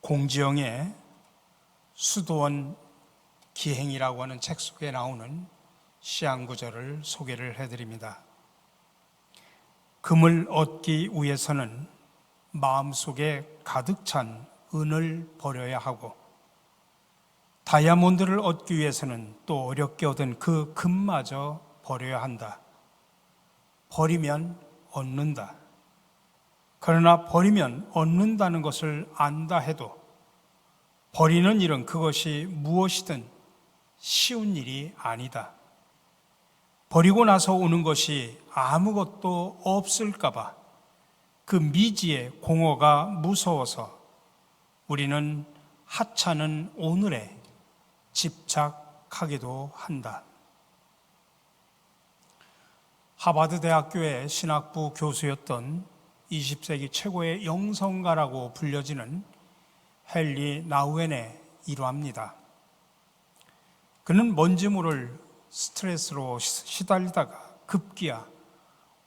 공지영의 수도원 기행이라고 하는 책 속에 나오는 시한구절을 소개를 해드립니다. 금을 얻기 위해서는 마음속에 가득 찬 은을 버려야 하고, 다이아몬드를 얻기 위해서는 또 어렵게 얻은 그 금마저 버려야 한다. 버리면 얻는다. 그러나 버리면 얻는다는 것을 안다 해도 버리는 일은 그것이 무엇이든 쉬운 일이 아니다. 버리고 나서 오는 것이 아무것도 없을까봐 그 미지의 공허가 무서워서 우리는 하찮은 오늘에 집착하기도 한다. 하버드 대학교의 신학부 교수였던 20세기 최고의 영성가라고 불려지는 헨리 나우엔의 일화입니다. 그는 먼지 모를 스트레스로 시달리다가 급기야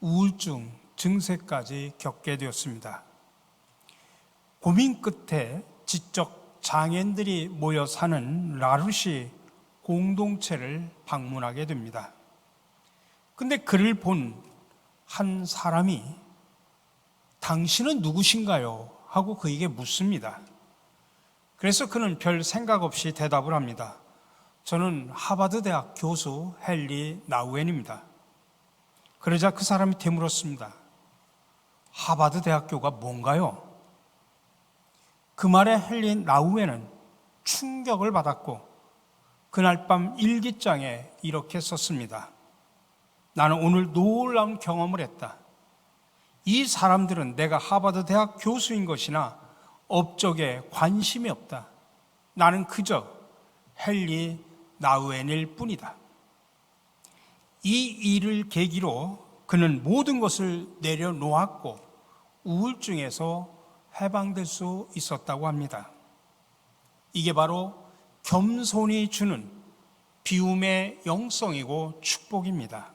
우울증 증세까지 겪게 되었습니다. 고민 끝에 지적 장애인들이 모여 사는 라루시 공동체를 방문하게 됩니다. 근데 그를 본 한 사람이 당신은 누구신가요? 하고 그에게 묻습니다. 그래서 그는 별 생각 없이 대답을 합니다. 저는 하버드 대학 교수 헨리 나우엔입니다. 그러자 그 사람이 되물었습니다. 하버드 대학교가 뭔가요? 그 말에 헨리 나우엔은 충격을 받았고 그날 밤 일기장에 이렇게 썼습니다. 나는 오늘 놀라운 경험을 했다. 이 사람들은 내가 하버드 대학 교수인 것이나 업적에 관심이 없다. 나는 그저 헨리 나우엔일 뿐이다. 이 일을 계기로 그는 모든 것을 내려놓았고 우울증에서 해방될 수 있었다고 합니다. 이게 바로 겸손이 주는 비움의 영성이고 축복입니다.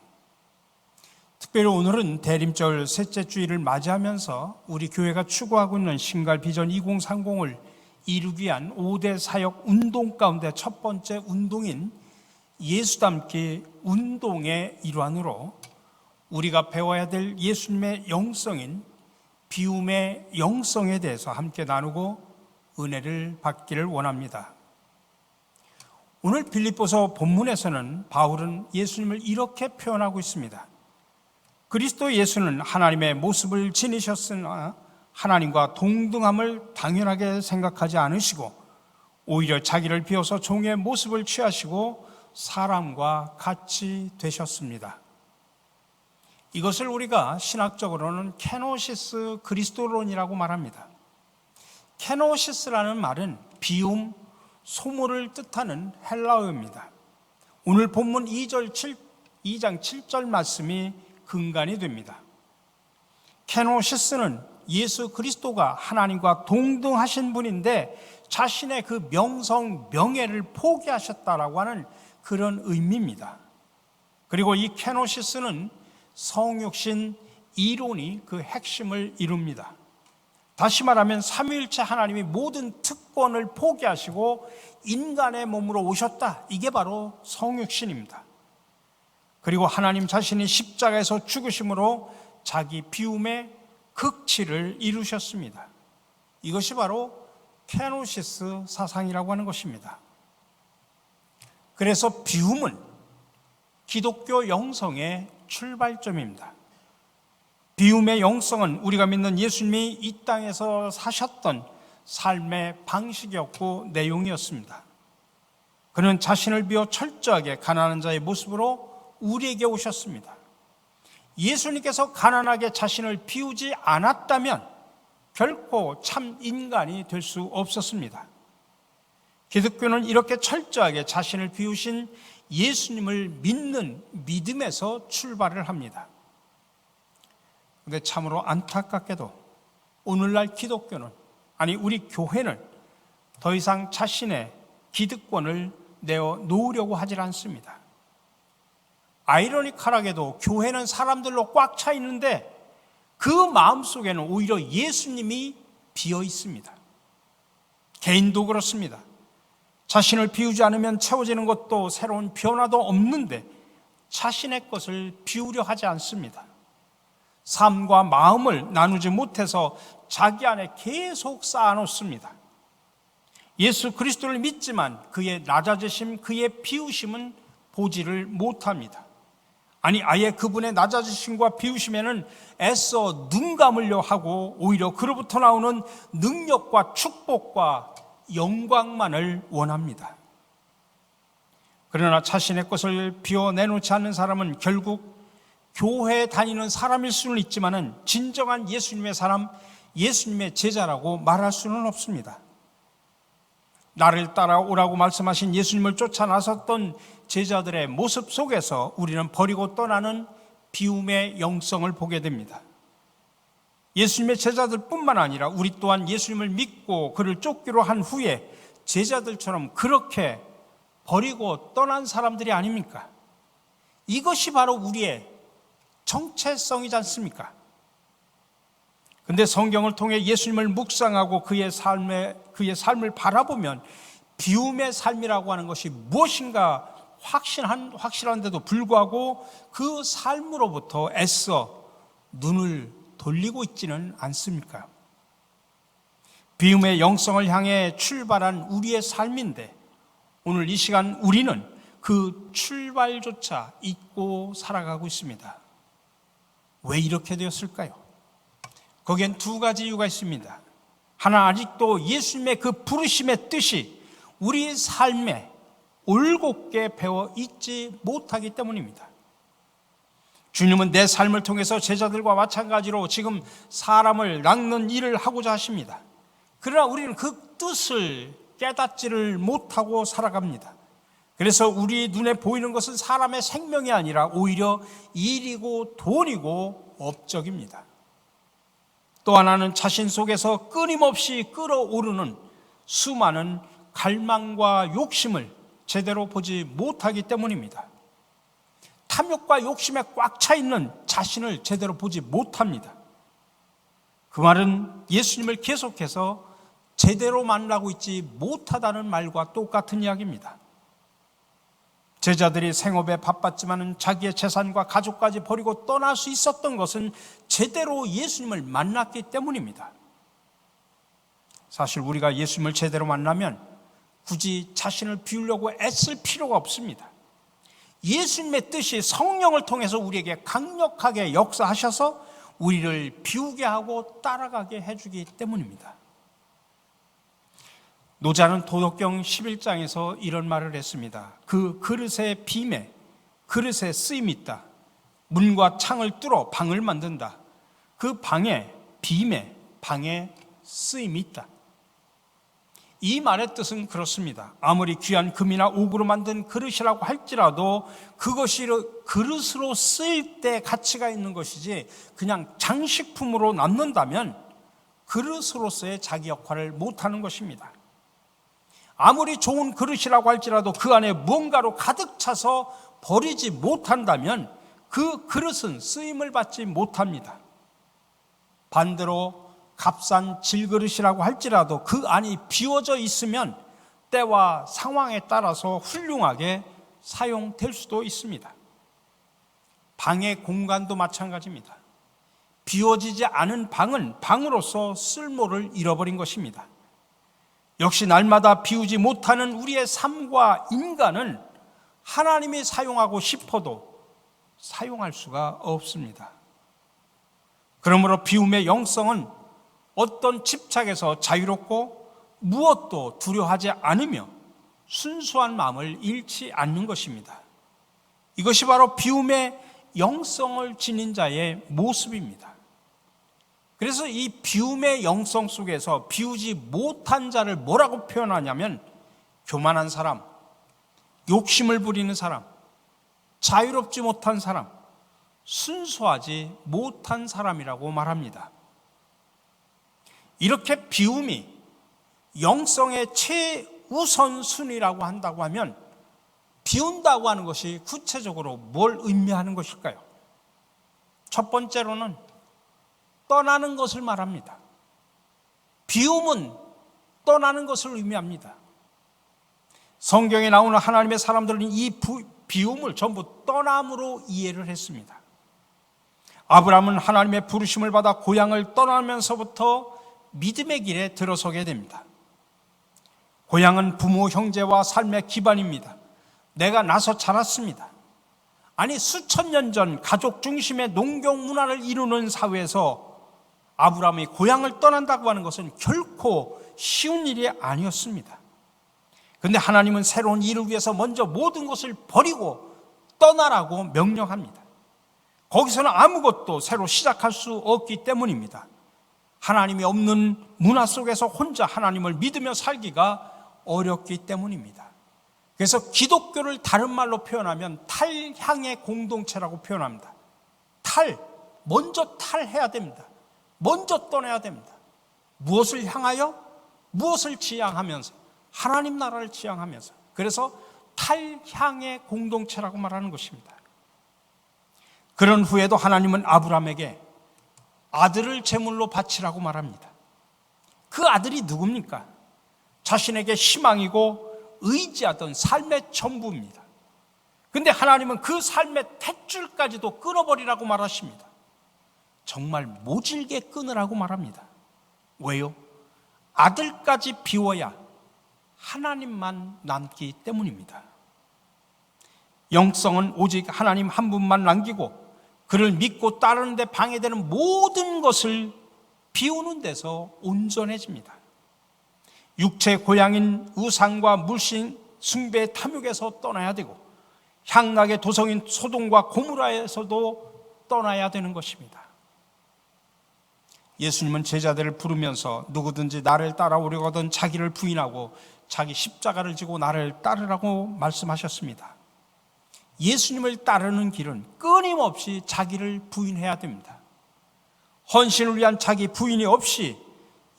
특별히 오늘은 대림절 셋째 주일을 맞이하면서 우리 교회가 추구하고 있는 신갈 비전 2030을 이루기 위한 5대 사역 운동 가운데 첫 번째 운동인 예수 닮기 운동의 일환으로 우리가 배워야 될 예수님의 영성인 비움의 영성에 대해서 함께 나누고 은혜를 받기를 원합니다. 오늘 빌립보서 본문에서는 바울은 예수님을 이렇게 표현하고 있습니다. 그리스도 예수는 하나님의 모습을 지니셨으나 하나님과 동등함을 당연하게 생각하지 않으시고 오히려 자기를 비워서 종의 모습을 취하시고 사람과 같이 되셨습니다. 이것을 우리가 신학적으로는 케노시스 그리스도론이라고 말합니다. 케노시스라는 말은 비움, 소모를 뜻하는 헬라어입니다. 오늘 본문 2장 7절 말씀이 근간이 됩니다. 케노시스는 예수 그리스도가 하나님과 동등하신 분인데 자신의 그 명성, 명예를 포기하셨다라고 하는 그런 의미입니다. 그리고 이 케노시스는 성육신 이론이 그 핵심을 이룹니다. 다시 말하면 삼위일체 하나님이 모든 특권을 포기하시고 인간의 몸으로 오셨다. 이게 바로 성육신입니다. 그리고 하나님 자신이 십자가에서 죽으심으로 자기 비움의 극치를 이루셨습니다. 이것이 바로 케노시스 사상이라고 하는 것입니다. 그래서 비움은 기독교 영성의 출발점입니다. 비움의 영성은 우리가 믿는 예수님이 이 땅에서 사셨던 삶의 방식이었고 내용이었습니다. 그는 자신을 비워 철저하게 가난한 자의 모습으로 우리에게 오셨습니다. 예수님께서 가난하게 자신을 비우지 않았다면 결코 참 인간이 될 수 없었습니다. 기독교는 이렇게 철저하게 자신을 비우신 예수님을 믿는 믿음에서 출발을 합니다. 그런데 참으로 안타깝게도 오늘날 기독교는, 아니 우리 교회는 더 이상 자신의 기득권을 내어놓으려고 하질 않습니다. 아이러니컬하게도 교회는 사람들로 꽉 차 있는데 그 마음속에는 오히려 예수님이 비어 있습니다. 개인도 그렇습니다. 자신을 비우지 않으면 채워지는 것도 새로운 변화도 없는데 자신의 것을 비우려 하지 않습니다. 삶과 마음을 나누지 못해서 자기 안에 계속 쌓아놓습니다. 예수 그리스도를 믿지만 그의 낮아지심, 그의 비우심은 보지를 못합니다. 아니, 아예 그분의 낮아지심과 비우심에는 애써 눈 감으려 하고 오히려 그로부터 나오는 능력과 축복과 영광만을 원합니다. 그러나 자신의 것을 비워내놓지 않는 사람은 결국 교회에 다니는 사람일 수는 있지만은 진정한 예수님의 사람, 예수님의 제자라고 말할 수는 없습니다. 나를 따라오라고 말씀하신 예수님을 쫓아 나섰던 제자들의 모습 속에서 우리는 버리고 떠나는 비움의 영성을 보게 됩니다. 예수님의 제자들뿐만 아니라 우리 또한 예수님을 믿고 그를 쫓기로 한 후에 제자들처럼 그렇게 버리고 떠난 사람들이 아닙니까? 이것이 바로 우리의 정체성이지 않습니까? 근데 성경을 통해 예수님을 묵상하고 그의 삶을 바라보면 비움의 삶이라고 하는 것이 무엇인가 확실한데도 불구하고 그 삶으로부터 애써 눈을 돌리고 있지는 않습니까? 비움의 영성을 향해 출발한 우리의 삶인데 오늘 이 시간 우리는 그 출발조차 잊고 살아가고 있습니다. 왜 이렇게 되었을까요? 거기엔 두 가지 이유가 있습니다. 하나, 아직도 예수님의 그 부르심의 뜻이 우리 삶에 올곧게 배워 있지 못하기 때문입니다. 주님은 내 삶을 통해서 제자들과 마찬가지로 지금 사람을 낚는 일을 하고자 하십니다. 그러나 우리는 그 뜻을 깨닫지를 못하고 살아갑니다. 그래서 우리 눈에 보이는 것은 사람의 생명이 아니라 오히려 일이고 돈이고 업적입니다. 또 하나는 자신 속에서 끊임없이 끓어오르는 수많은 갈망과 욕심을 제대로 보지 못하기 때문입니다. 탐욕과 욕심에 꽉 차 있는 자신을 제대로 보지 못합니다. 그 말은 예수님을 계속해서 제대로 만나고 있지 못하다는 말과 똑같은 이야기입니다. 제자들이 생업에 바빴지만 자기의 재산과 가족까지 버리고 떠날 수 있었던 것은 제대로 예수님을 만났기 때문입니다. 사실 우리가 예수님을 제대로 만나면 굳이 자신을 비우려고 애쓸 필요가 없습니다. 예수님의 뜻이 성령을 통해서 우리에게 강력하게 역사하셔서 우리를 비우게 하고 따라가게 해주기 때문입니다. 노자는 도덕경 11장에서 이런 말을 했습니다. 그 그릇의 빔에 그릇에 쓰임이 있다. 문과 창을 뚫어 방을 만든다. 그 방에 빔에 방에 쓰임이 있다. 이 말의 뜻은 그렇습니다. 아무리 귀한 금이나 옥으로 만든 그릇이라고 할지라도 그것이 그릇으로 쓰일 때 가치가 있는 것이지 그냥 장식품으로 남는다면 그릇으로서의 자기 역할을 못하는 것입니다. 아무리 좋은 그릇이라고 할지라도 그 안에 무언가로 가득 차서 버리지 못한다면 그 그릇은 쓰임을 받지 못합니다. 반대로 값싼 질그릇이라고 할지라도 그 안이 비워져 있으면 때와 상황에 따라서 훌륭하게 사용될 수도 있습니다. 방의 공간도 마찬가지입니다. 비워지지 않은 방은 방으로서 쓸모를 잃어버린 것입니다. 역시 날마다 비우지 못하는 우리의 삶과 인간은 하나님이 사용하고 싶어도 사용할 수가 없습니다. 그러므로 비움의 영성은 어떤 집착에서 자유롭고 무엇도 두려워하지 않으며 순수한 마음을 잃지 않는 것입니다. 이것이 바로 비움의 영성을 지닌 자의 모습입니다. 그래서 이 비움의 영성 속에서 비우지 못한 자를 뭐라고 표현하냐면 교만한 사람, 욕심을 부리는 사람, 자유롭지 못한 사람, 순수하지 못한 사람이라고 말합니다. 이렇게 비움이 영성의 최우선순위라고 한다고 하면 비운다고 하는 것이 구체적으로 뭘 의미하는 것일까요? 첫 번째로는 떠나는 것을 말합니다. 비움은 떠나는 것을 의미합니다. 성경에 나오는 하나님의 사람들은 이 비움을 전부 떠남으로 이해를 했습니다. 아브라함은 하나님의 부르심을 받아 고향을 떠나면서부터 믿음의 길에 들어서게 됩니다. 고향은 부모, 형제와 삶의 기반입니다. 내가 나서 자랐습니다. 아니, 수천 년 전 가족 중심의 농경 문화를 이루는 사회에서 아브라함이 고향을 떠난다고 하는 것은 결코 쉬운 일이 아니었습니다. 그런데 하나님은 새로운 일을 위해서 먼저 모든 것을 버리고 떠나라고 명령합니다. 거기서는 아무것도 새로 시작할 수 없기 때문입니다. 하나님이 없는 문화 속에서 혼자 하나님을 믿으며 살기가 어렵기 때문입니다. 그래서 기독교를 다른 말로 표현하면 탈향의 공동체라고 표현합니다. 먼저 탈해야 됩니다. 먼저 떠나야 됩니다. 무엇을 향하여? 무엇을 지향하면서? 하나님 나라를 지향하면서. 그래서 탈향의 공동체라고 말하는 것입니다. 그런 후에도 하나님은 아브라함에게 아들을 제물로 바치라고 말합니다. 그 아들이 누굽니까? 자신에게 희망이고 의지하던 삶의 전부입니다. 그런데 하나님은 그 삶의 탯줄까지도 끊어버리라고 말하십니다. 정말 모질게 끊으라고 말합니다. 왜요? 아들까지 비워야 하나님만 남기 때문입니다. 영성은 오직 하나님 한 분만 남기고 그를 믿고 따르는 데 방해되는 모든 것을 비우는 데서 온전해집니다. 육체의 고향인 우상과 물신 숭배의 탐욕에서 떠나야 되고 향락의 도성인 소돔과 고모라에서도 떠나야 되는 것입니다. 예수님은 제자들을 부르면서 누구든지 나를 따라오려거든 자기를 부인하고 자기 십자가를 지고 나를 따르라고 말씀하셨습니다. 예수님을 따르는 길은 끊임없이 자기를 부인해야 됩니다. 헌신을 위한 자기 부인이 없이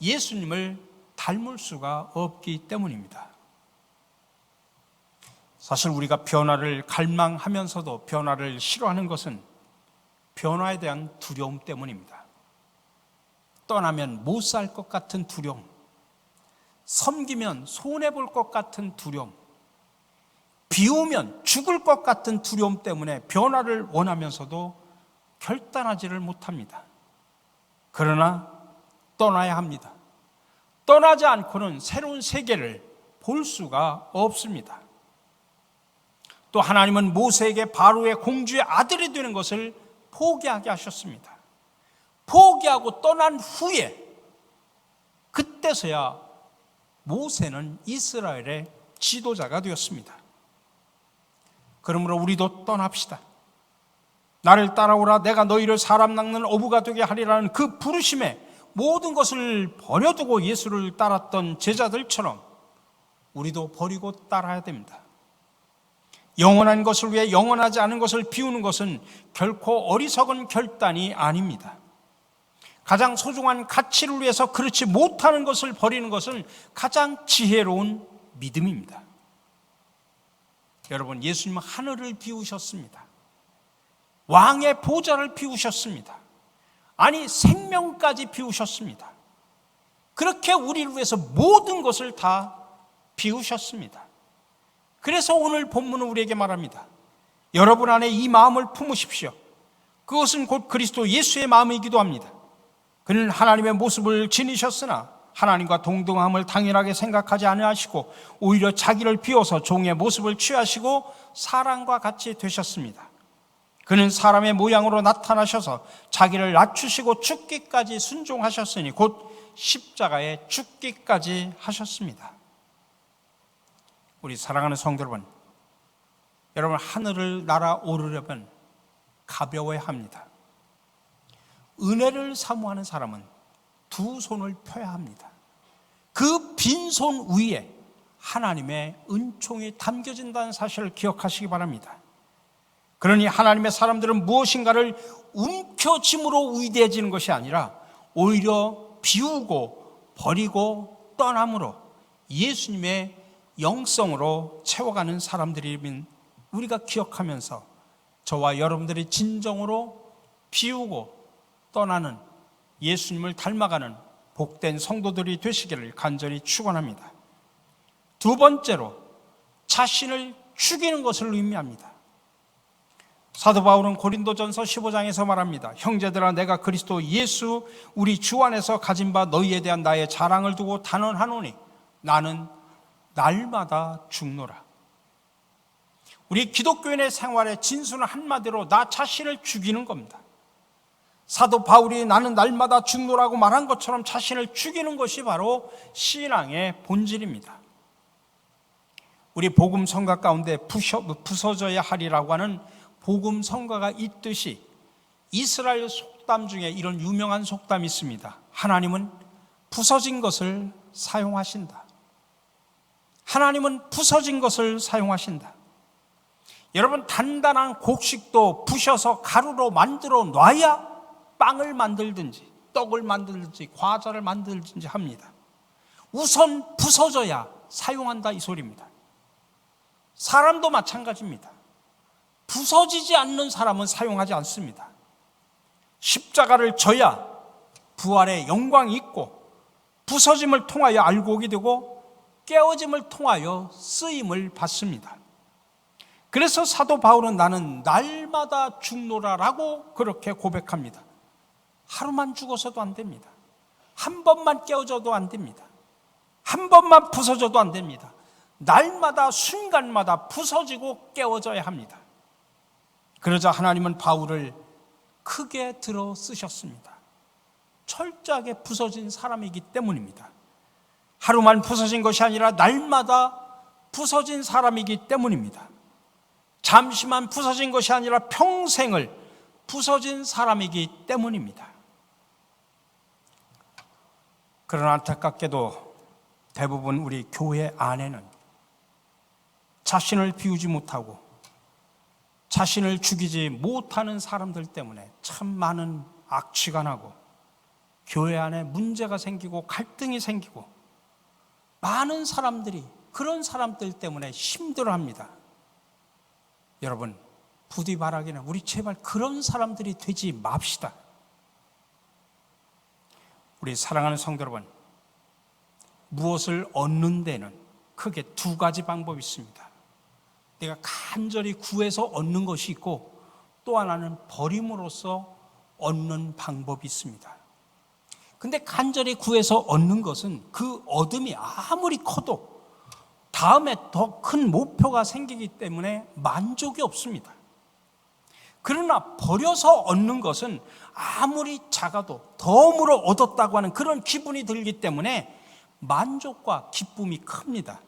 예수님을 닮을 수가 없기 때문입니다. 사실 우리가 변화를 갈망하면서도 변화를 싫어하는 것은 변화에 대한 두려움 때문입니다. 떠나면 못 살 것 같은 두려움, 섬기면 손해볼 것 같은 두려움, 비우면 죽을 것 같은 두려움 때문에 변화를 원하면서도 결단하지를 못합니다. 그러나 떠나야 합니다. 떠나지 않고는 새로운 세계를 볼 수가 없습니다. 또 하나님은 모세에게 바로의 공주의 아들이 되는 것을 포기하게 하셨습니다. 포기하고 떠난 후에 그때서야 모세는 이스라엘의 지도자가 되었습니다. 그러므로 우리도 떠납시다. 나를 따라오라 내가 너희를 사람 낚는 어부가 되게 하리라는 그 부르심에 모든 것을 버려두고 예수를 따랐던 제자들처럼 우리도 버리고 따라야 됩니다. 영원한 것을 위해 영원하지 않은 것을 비우는 것은 결코 어리석은 결단이 아닙니다. 가장 소중한 가치를 위해서 그렇지 못하는 것을 버리는 것은 가장 지혜로운 믿음입니다. 여러분, 예수님은 하늘을 비우셨습니다. 왕의 보좌를 비우셨습니다. 아니, 생명까지 비우셨습니다. 그렇게 우리를 위해서 모든 것을 다 비우셨습니다. 그래서 오늘 본문은 우리에게 말합니다. 여러분 안에 이 마음을 품으십시오. 그것은 곧 그리스도 예수의 마음이기도 합니다. 그는 하나님의 모습을 지니셨으나 하나님과 동등함을 당연하게 생각하지 아니하시고 오히려 자기를 비워서 종의 모습을 취하시고 사람과 같이 되셨습니다. 그는 사람의 모양으로 나타나셔서 자기를 낮추시고 죽기까지 순종하셨으니 곧 십자가에 죽기까지 하셨습니다. 우리 사랑하는 성도 여러분, 하늘을 날아오르려면 가벼워야 합니다. 은혜를 사모하는 사람은 두 손을 펴야 합니다. 그 빈손 위에 하나님의 은총이 담겨진다는 사실을 기억하시기 바랍니다. 그러니 하나님의 사람들은 무엇인가를 움켜짐으로 위대해지는 것이 아니라 오히려 비우고 버리고 떠남으로 예수님의 영성으로 채워가는 사람들이면 우리가 기억하면서 저와 여러분들이 진정으로 비우고 떠나는 예수님을 닮아가는 복된 성도들이 되시기를 간절히 축원합니다. 두 번째로 자신을 죽이는 것을 의미합니다. 사도 바울은 고린도전서 15장에서 말합니다. 형제들아, 내가 그리스도 예수 우리 주 안에서 가진 바 너희에 대한 나의 자랑을 두고 단언하노니 나는 날마다 죽노라. 우리 기독교인의 생활의 진수는 한마디로 나 자신을 죽이는 겁니다. 사도 바울이 나는 날마다 죽노라고 말한 것처럼 자신을 죽이는 것이 바로 신앙의 본질입니다. 우리 복음 성가 가운데 부서져야 하리라고 하는 복음 성가가 있듯이 이스라엘 속담 중에 이런 유명한 속담이 있습니다. 하나님은 부서진 것을 사용하신다. 하나님은 부서진 것을 사용하신다. 여러분, 단단한 곡식도 부셔서 가루로 만들어 놔야 빵을 만들든지 떡을 만들든지 과자를 만들든지 합니다. 우선 부서져야 사용한다, 이 소리입니다. 사람도 마찬가지입니다. 부서지지 않는 사람은 사용하지 않습니다. 십자가를 져야 부활의 영광이 있고 부서짐을 통하여 알곡이 되고 깨어짐을 통하여 쓰임을 받습니다. 그래서 사도 바울은 나는 날마다 죽노라라고 그렇게 고백합니다. 하루만 죽어서도 안 됩니다. 한 번만 깨어져도 안 됩니다. 한 번만 부서져도 안 됩니다. 날마다 순간마다 부서지고 깨어져야 합니다. 그러자 하나님은 바울을 크게 들어 쓰셨습니다. 철저하게 부서진 사람이기 때문입니다. 하루만 부서진 것이 아니라 날마다 부서진 사람이기 때문입니다. 잠시만 부서진 것이 아니라 평생을 부서진 사람이기 때문입니다. 그러나 안타깝게도 대부분 우리 교회 안에는 자신을 비우지 못하고 자신을 죽이지 못하는 사람들 때문에 참 많은 악취가 나고 교회 안에 문제가 생기고 갈등이 생기고 많은 사람들이 그런 사람들 때문에 힘들어합니다. 여러분, 부디 바라기는 우리 제발 그런 사람들이 되지 맙시다. 우리 사랑하는 성도 여러분, 무엇을 얻는 데는 크게 두 가지 방법이 있습니다. 내가 간절히 구해서 얻는 것이 있고 또 하나는 버림으로써 얻는 방법이 있습니다. 근데 간절히 구해서 얻는 것은 그 얻음이 아무리 커도 다음에 더 큰 목표가 생기기 때문에 만족이 없습니다. 그러나 버려서 얻는 것은 아무리 작아도 덤으로 얻었다고 하는 그런 기분이 들기 때문에 만족과 기쁨이 큽니다.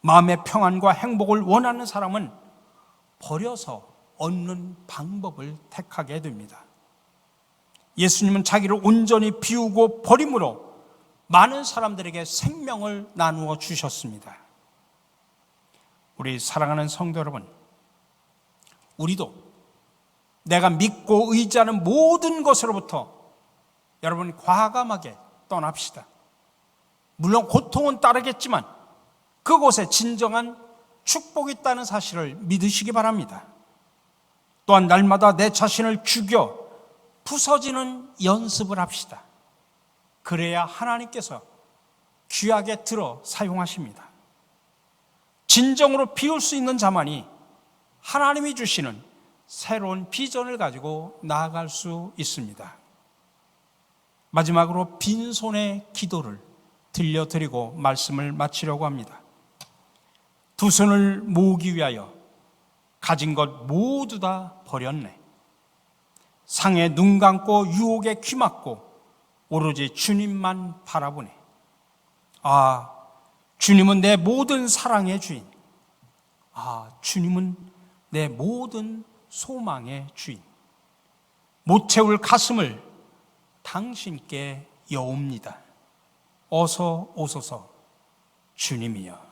마음의 평안과 행복을 원하는 사람은 버려서 얻는 방법을 택하게 됩니다. 예수님은 자기를 온전히 비우고 버림으로 많은 사람들에게 생명을 나누어 주셨습니다. 우리 사랑하는 성도 여러분, 우리도 내가 믿고 의지하는 모든 것으로부터 여러분 과감하게 떠납시다. 물론 고통은 따르겠지만 그곳에 진정한 축복이 있다는 사실을 믿으시기 바랍니다. 또한 날마다 내 자신을 죽여 부서지는 연습을 합시다. 그래야 하나님께서 귀하게 들어 사용하십니다. 진정으로 비울 수 있는 자만이 하나님이 주시는 새로운 비전을 가지고 나아갈 수 있습니다. 마지막으로 빈손의 기도를 들려드리고 말씀을 마치려고 합니다. 두 손을 모으기 위하여 가진 것 모두 다 버렸네. 상에 눈 감고 유혹에 귀 막고 오로지 주님만 바라보네. 아, 주님은 내 모든 사랑의 주인. 아, 주님은 내 모든 소망의 주인. 못 채울 가슴을 당신께 여옵니다. 어서 오소서 주님이여.